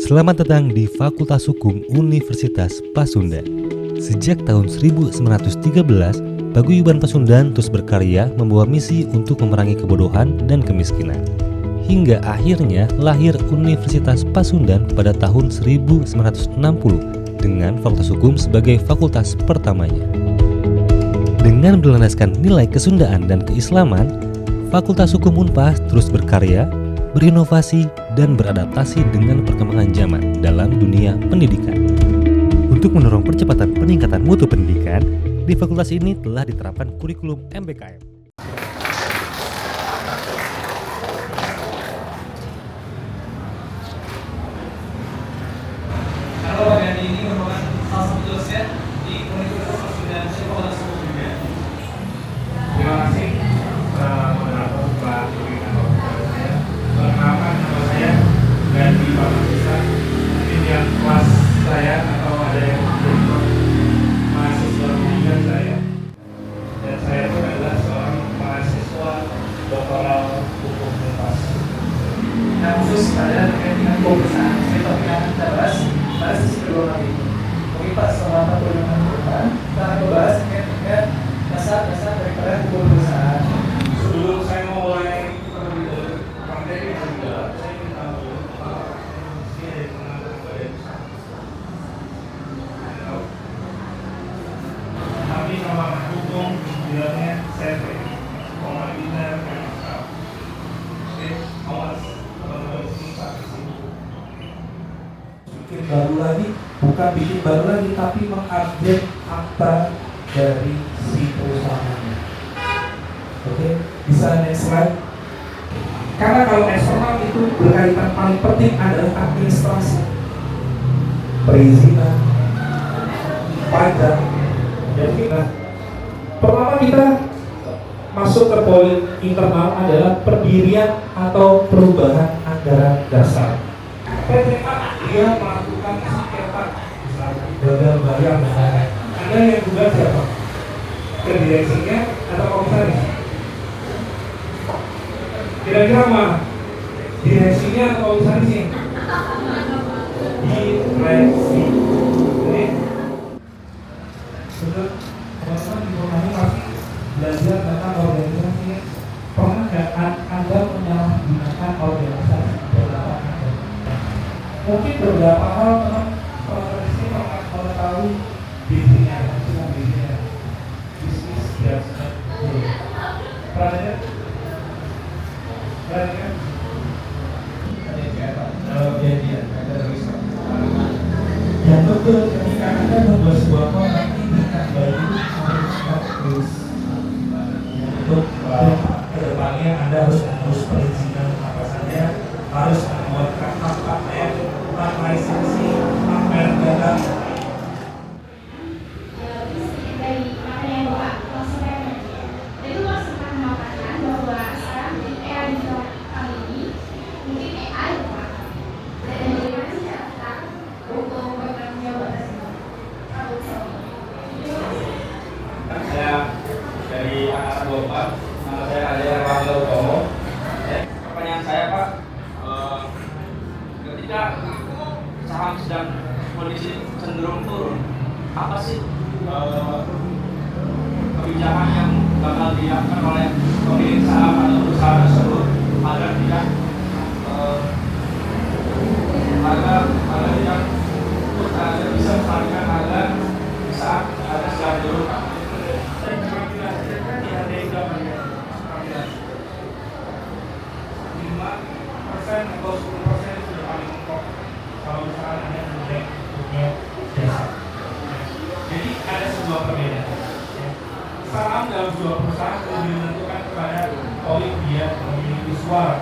Selamat datang di Fakultas Hukum Universitas Pasundan. Sejak tahun 1913, Paguyuban Pasundan terus berkarya membawa misi untuk memerangi kebodohan dan kemiskinan. Hingga akhirnya lahir Universitas Pasundan pada tahun 1960 dengan Fakultas Hukum sebagai fakultas pertamanya. Dengan berlandaskan nilai kesundaan dan keislaman, Fakultas Hukum Unpas terus berkarya, berinovasi, dan beradaptasi dengan perkembangan zaman dalam dunia pendidikan. Untuk mendorong percepatan peningkatan mutu pendidikan, di fakultas ini telah diterapkan kurikulum MBKM. Halo, Pak Gandhi, ini merupakan salah satu dosen di Universitas Pasundan Fakultas Hukum juga. Terima kasih moderator Pak Koordinator saya. Perkenalkan nama saya Gandhi Pamanisa. Mungkin yang kelas saya atau ada yang mahasiswa bimbingan saya. Dan saya pun adalah seorang mahasiswa doktoral hukum Unpas. Nah, khusus pada terkait dengan pemeriksaan, saya topik yang kita bahas pada sesi kedua kali ini. Mungkin Pak, selama 45 menit ke depan, kita akan membahas terkait dengan dasar-dasar daripada hukum perusahaan. Sebelum saya memulai materi yang dalam, saya ingin tahu kondisi dari pengambilan badan usaha. Kami sama hukum bilangnya CV, Komandina Kementerian. Oke, awas teman-teman di sini Pak di sini. Bikin baru lagi, bukan bikin baru lagi, tapi mengupdate akta dari si perusahaannya. Oke, bisa next slide. Karena kalau eksternal itu berkaitan paling penting adalah administrasi, perizinan, pajak. Jadi pertama kita masuk ke poin internal adalah pendirian atau perubahan anggaran dasar. PTA dia melakukan sengketa, misalnya gagal bayar dan lain-lain. Anda yang gugat siapa? Ke direksinya atau komisaris? Kira-kira mana? Direksinya atau komisarisnya? Direksi. Oke. Betul. Teman-teman di rumah ini pasti belajar tentang organisasi. Pernah nggak Anda menyalahgunakan organisasi beberapa hal? Mungkin beberapa hal teman organisasi pernah mengetahui bisnisnya, bisnis biasa. Pernah yang betul ketika Anda membuat sebuah kontrak ini kembali harus untuk kedepannya Anda harus mengurus perizinan apa saja, harus membuatkan hak lisensi, hak merek data. Saya dari angkatan 24, nama saya Ade Erlangga Utomo. Pertanyaan saya Pak, ketika saham sedang kondisi cenderung turun, apa sih kebijakan yang bakal dilakukan oleh pemilik saham atau perusahaan tersebut agar tidak bisa melarikan harga saat harga sedang turun? 5% atau 10% sudah paling mentok kalau misalkan Anda punya dasar. Jadi ada sebuah perbedaan. Saham dalam sebuah perusahaan lebih menentukan kepada poin dia memiliki suara.